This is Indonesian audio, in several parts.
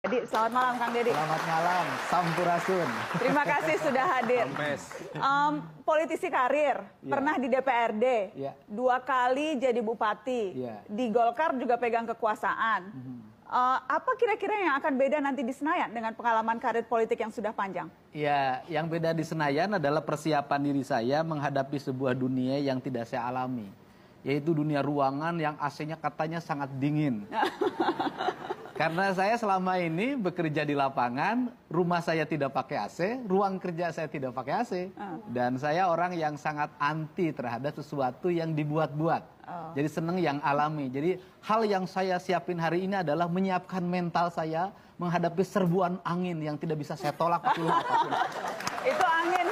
Dedi, selamat malam Kang Dedi. Selamat malam, Sampurasun. Terima kasih sudah hadir. Politisi karir, pernah di DPRD, 2 kali jadi bupati, di Golkar juga pegang kekuasaan. Apa kira-kira yang akan beda nanti di Senayan dengan pengalaman karir politik yang sudah panjang? Ya, yang beda di Senayan adalah persiapan diri saya menghadapi sebuah dunia yang tidak saya alami. Yaitu dunia ruangan yang AC-nya katanya sangat dingin. Karena saya selama ini bekerja di lapangan, rumah saya tidak pakai AC, ruang kerja saya tidak pakai AC. Dan saya orang yang sangat anti terhadap sesuatu yang dibuat-buat. Jadi seneng yang alami. Jadi hal yang saya siapin hari ini adalah menyiapkan mental saya menghadapi serbuan angin yang tidak bisa saya tolak apapun. Itu angin.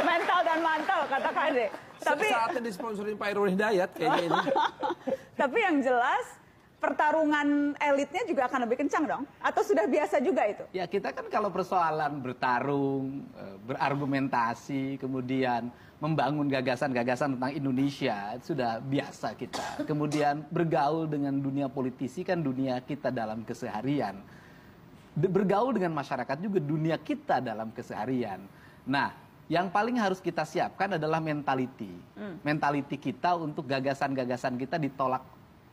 Mental dan mantel kata Kade. Tapi saatnya disponsorin Pak Irwan Hidayat kayaknya ini. Tapi yang jelas pertarungan elitnya juga akan lebih kencang dong? Atau sudah biasa juga itu? Ya kita kan kalau persoalan bertarung, berargumentasi, kemudian membangun gagasan-gagasan tentang Indonesia, sudah biasa kita. Kemudian bergaul dengan dunia politisi kan dunia kita dalam keseharian. Bergaul dengan masyarakat juga dunia kita dalam keseharian. Nah, yang paling harus kita siapkan adalah mentality. Mentality kita untuk gagasan-gagasan kita ditolak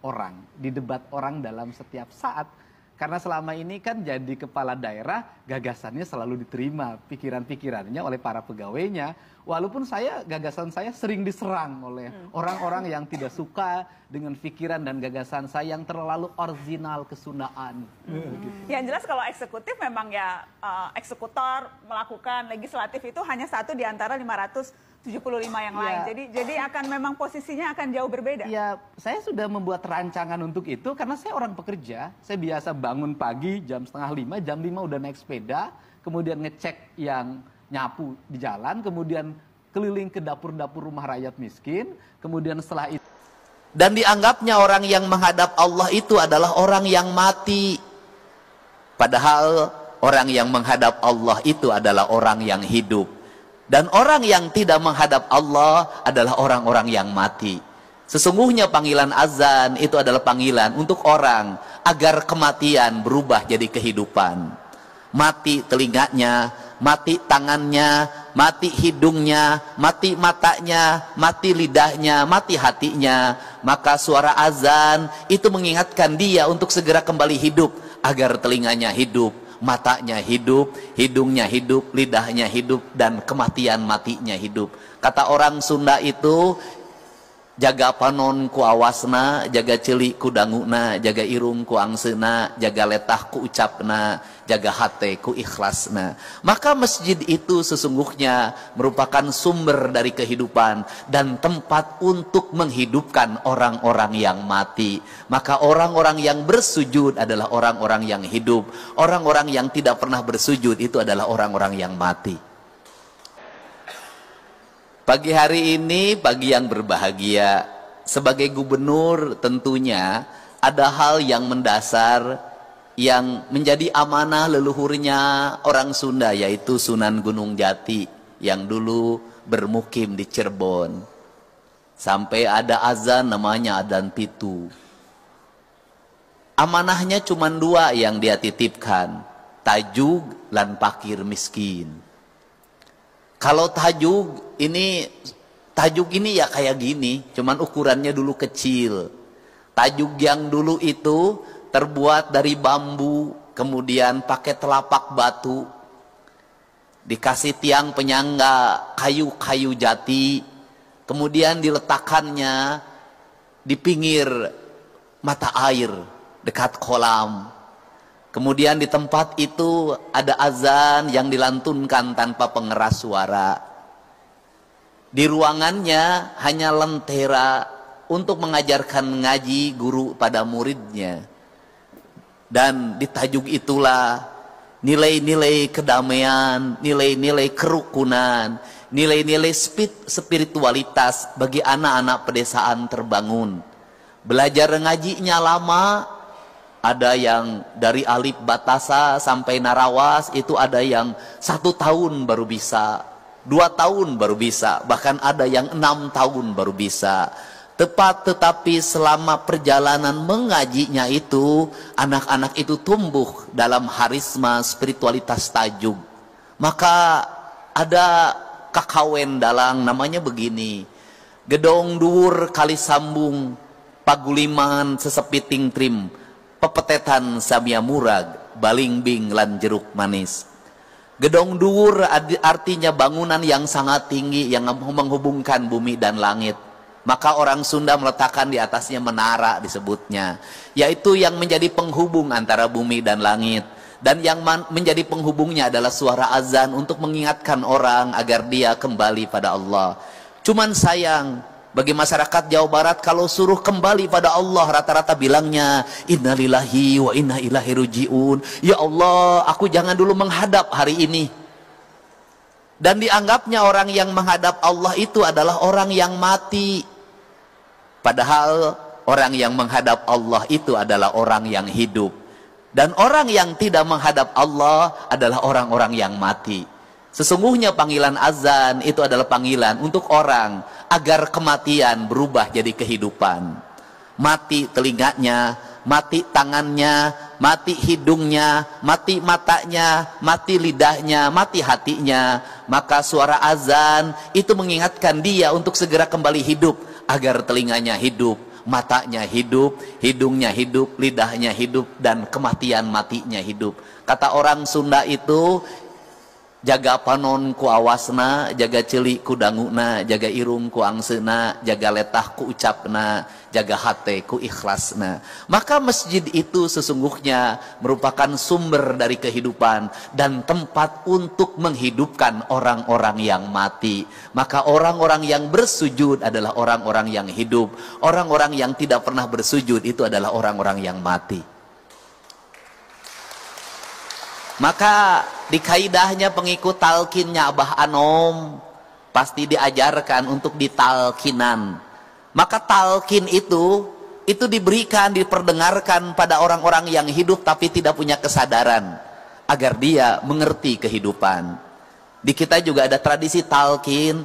orang, didebat orang dalam setiap saat. Karena selama ini kan jadi kepala daerah, gagasannya selalu diterima, pikiran-pikirannya oleh para pegawainya. Walaupun gagasan saya sering diserang oleh orang-orang yang tidak suka dengan pikiran dan gagasan saya yang terlalu original kesundaan. Yang jelas kalau eksekutif memang ya eksekutor melakukan, legislatif itu hanya satu di antara 575 yang lain. Jadi akan memang posisinya akan jauh berbeda. Ya, saya sudah membuat rancangan untuk itu karena saya orang pekerja. Saya biasa bangun pagi jam 4:30, jam 5 udah naik sepeda, kemudian ngecek yang nyapu di jalan, kemudian keliling ke dapur-dapur rumah rakyat miskin, kemudian setelah itu. Dan dianggapnya orang yang menghadap Allah itu adalah orang yang mati. Padahal orang yang menghadap Allah itu adalah orang yang hidup. Dan orang yang tidak menghadap Allah adalah orang-orang yang mati. Sesungguhnya panggilan azan itu adalah panggilan untuk orang agar kematian berubah jadi kehidupan. Mati telinganya, mati tangannya, mati hidungnya, mati matanya, mati lidahnya, mati hatinya. Maka suara azan itu mengingatkan dia untuk segera kembali hidup agar telinganya hidup, matanya hidup, hidungnya hidup, lidahnya hidup, dan kematian matinya hidup. Kata orang Sunda itu, jaga panon ku awasna, jaga celi ku danguna, jaga irung ku angsena, jaga letah ku ucapna, jaga hate ku ikhlasna. Maka masjid itu sesungguhnya merupakan sumber dari kehidupan dan tempat untuk menghidupkan orang-orang yang mati. Maka orang-orang yang bersujud adalah orang-orang yang hidup. Orang-orang yang tidak pernah bersujud itu adalah orang-orang yang mati. Pagi hari ini pagi yang berbahagia. Sebagai gubernur tentunya ada hal yang mendasar yang menjadi amanah leluhurnya orang Sunda, yaitu Sunan Gunung Jati yang dulu bermukim di Cirebon. Sampai ada azan namanya adzan pitu. Amanahnya cuma 2 yang dia titipkan, tajuk lan fakir miskin. Kalau tajuk ini ya kayak gini, cuman ukurannya dulu kecil. Tajuk yang dulu itu terbuat dari bambu, kemudian pakai telapak batu, dikasih tiang penyangga kayu-kayu jati, kemudian diletakkannya di pinggir mata air dekat kolam. Kemudian di tempat itu ada azan yang dilantunkan tanpa pengeras suara. Di ruangannya hanya lentera untuk mengajarkan ngaji guru pada muridnya. Dan di tajuk itulah nilai-nilai kedamaian, nilai-nilai kerukunan, nilai-nilai spiritualitas bagi anak-anak pedesaan terbangun. Belajar ngajinya lama. Ada yang dari alif batasa sampai narawas, itu ada yang 1 tahun baru bisa, 2 tahun baru bisa, bahkan ada yang 6 tahun baru bisa. tepat, tetapi selama perjalanan mengajinya itu, anak-anak itu tumbuh dalam harisma spiritualitas tajuk. Maka ada kakawen dalang namanya begini, gedong dhuwur kali sambung, paguliman sesepiting trim, pepetetan samia murag, balingbing lan jeruk manis. Gedong dhuwur artinya bangunan yang sangat tinggi yang menghubungkan bumi dan langit. Maka orang Sunda meletakkan di atasnya menara disebutnya, yaitu yang menjadi penghubung antara bumi dan langit. Dan yang menjadi penghubungnya adalah suara azan untuk mengingatkan orang agar dia kembali pada Allah. Cuman sayang, bagi masyarakat Jawa Barat kalau suruh kembali pada Allah, rata-rata bilangnya innalillahi wa inna ilaihi rajiun. Ya Allah, aku jangan dulu menghadap hari ini. Dan dianggapnya orang yang menghadap Allah itu adalah orang yang mati. Padahal orang yang menghadap Allah itu adalah orang yang hidup. Dan orang yang tidak menghadap Allah adalah orang-orang yang mati. Sesungguhnya panggilan azan itu adalah panggilan untuk orang agar kematian berubah jadi kehidupan. Mati telinganya, mati tangannya, mati hidungnya, mati matanya, mati lidahnya, mati hatinya. Maka suara azan itu mengingatkan dia untuk segera kembali hidup, agar telinganya hidup, matanya hidup, hidungnya hidup, lidahnya hidup, dan kematian matinya hidup. Kata orang Sunda itu, jaga panon ku awasna, jaga celi ku danguna, jaga irung ku angsena, jaga letah ku ucapna, jaga hate ku ikhlasna. Maka masjid itu sesungguhnya merupakan sumber dari kehidupan dan tempat untuk menghidupkan orang-orang yang mati. Maka orang-orang yang bersujud adalah orang-orang yang hidup. Orang-orang yang tidak pernah bersujud itu adalah orang-orang yang mati. Maka di kaidahnya pengikut talkinnya Abah Anom pasti diajarkan untuk ditalkinan. Maka talkin itu diberikan, diperdengarkan pada orang-orang yang hidup tapi tidak punya kesadaran, agar dia mengerti kehidupan. Di kita juga ada tradisi talkin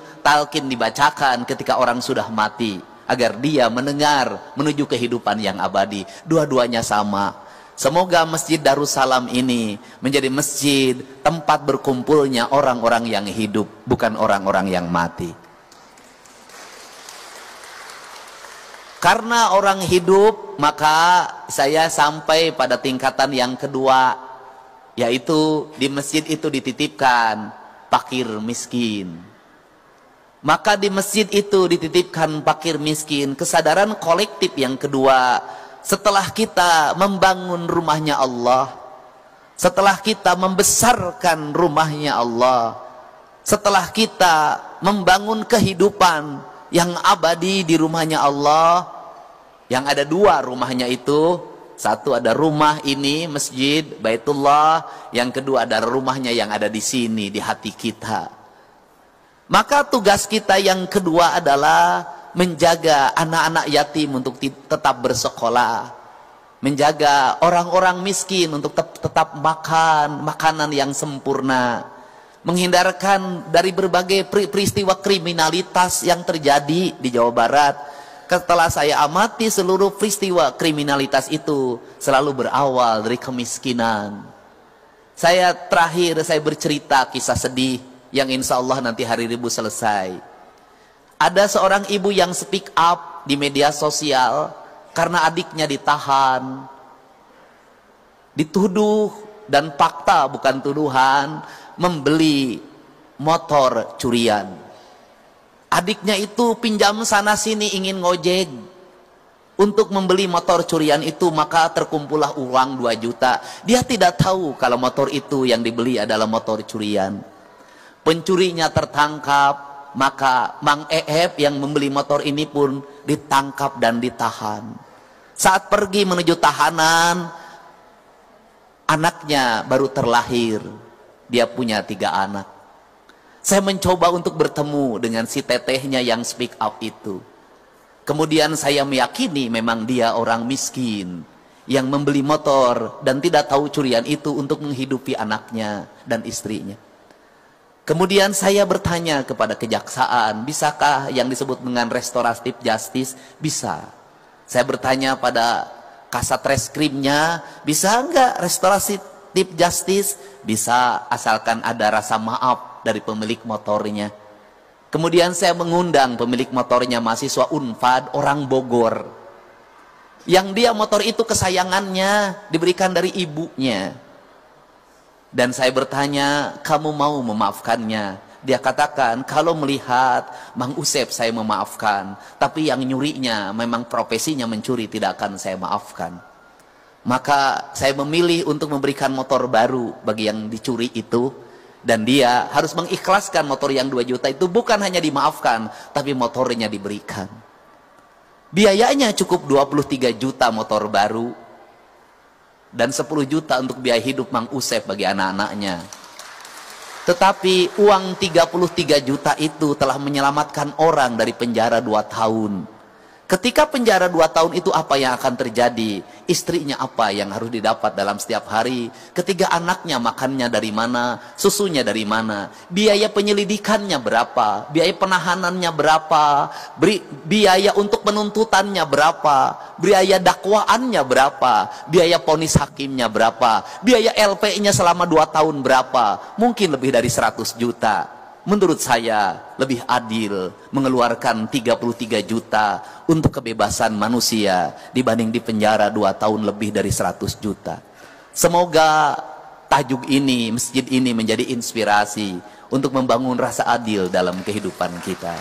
dibacakan ketika orang sudah mati, agar dia mendengar menuju kehidupan yang abadi. Dua-duanya sama. Semoga Masjid Darussalam ini menjadi masjid tempat berkumpulnya orang-orang yang hidup, bukan orang-orang yang mati. Karena orang hidup, maka saya sampai pada tingkatan yang kedua, yaitu di masjid itu dititipkan fakir miskin. Maka di masjid itu dititipkan fakir miskin, kesadaran kolektif yang kedua. Setelah kita membangun rumahnya Allah, setelah kita membesarkan rumahnya Allah, setelah kita membangun kehidupan yang abadi di rumahnya Allah, yang ada dua rumahnya itu, satu ada rumah ini masjid Baitullah, yang kedua ada rumahnya yang ada di sini di hati kita. Maka tugas kita yang kedua adalah menjaga anak-anak yatim untuk tetap bersekolah, menjaga orang-orang miskin untuk tetap makan makanan yang sempurna, menghindarkan dari berbagai peristiwa kriminalitas yang terjadi di Jawa Barat. Setelah saya amati seluruh peristiwa kriminalitas itu selalu berawal dari kemiskinan. Saya bercerita kisah sedih yang insya Allah nanti hari Rabu selesai. Ada seorang ibu yang speak up di media sosial karena adiknya ditahan, dituduh, dan fakta bukan tuduhan, membeli motor curian. Adiknya itu pinjam sana sini ingin ngojek. Untuk membeli motor curian itu maka terkumpullah uang 2 juta. Dia tidak tahu kalau motor itu yang dibeli adalah motor curian. Pencurinya tertangkap. Maka Mang Eheb yang membeli motor ini pun ditangkap dan ditahan. Saat pergi menuju tahanan, anaknya baru terlahir. Dia punya 3 anak. Saya mencoba untuk bertemu dengan si tetehnya yang speak up itu. Kemudian saya meyakini memang dia orang miskin yang membeli motor dan tidak tahu curian itu untuk menghidupi anaknya dan istrinya. Kemudian saya bertanya kepada kejaksaan, bisakah yang disebut dengan restoratif justice? Bisa. Saya bertanya pada kasat reskrimnya, bisa enggak restoratif justice? Bisa, asalkan ada rasa maaf dari pemilik motornya. Kemudian saya mengundang pemilik motornya, mahasiswa Unpad, orang Bogor. Yang dia motor itu kesayangannya, diberikan dari ibunya. Dan saya bertanya, kamu mau memaafkannya? Dia katakan, kalau melihat Mang Usep saya memaafkan, tapi yang nyurinya memang profesinya mencuri, tidak akan saya maafkan. Maka saya memilih untuk memberikan motor baru bagi yang dicuri itu. Dan dia harus mengikhlaskan motor yang 2 juta itu, bukan hanya dimaafkan, tapi motornya diberikan. Biayanya cukup 23 juta motor baru. Dan 10 juta untuk biaya hidup Mang Usep bagi anak-anaknya. Tetapi uang 33 juta itu telah menyelamatkan orang dari penjara 2 tahun. Ketika penjara 2 tahun itu apa yang akan terjadi? Istrinya apa yang harus didapat dalam setiap hari? Ketiga anaknya makannya dari mana? Susunya dari mana? Biaya penyelidikannya berapa? Biaya penahanannya berapa? Biaya untuk penuntutannya berapa? Biaya dakwaannya berapa? Biaya vonis hakimnya berapa? Biaya LP-nya selama 2 tahun berapa? Mungkin lebih dari 100 juta. Menurut saya lebih adil mengeluarkan 33 juta untuk kebebasan manusia dibanding di penjara 2 tahun lebih dari 100 juta. Semoga tajuk ini, masjid ini menjadi inspirasi untuk membangun rasa adil dalam kehidupan kita.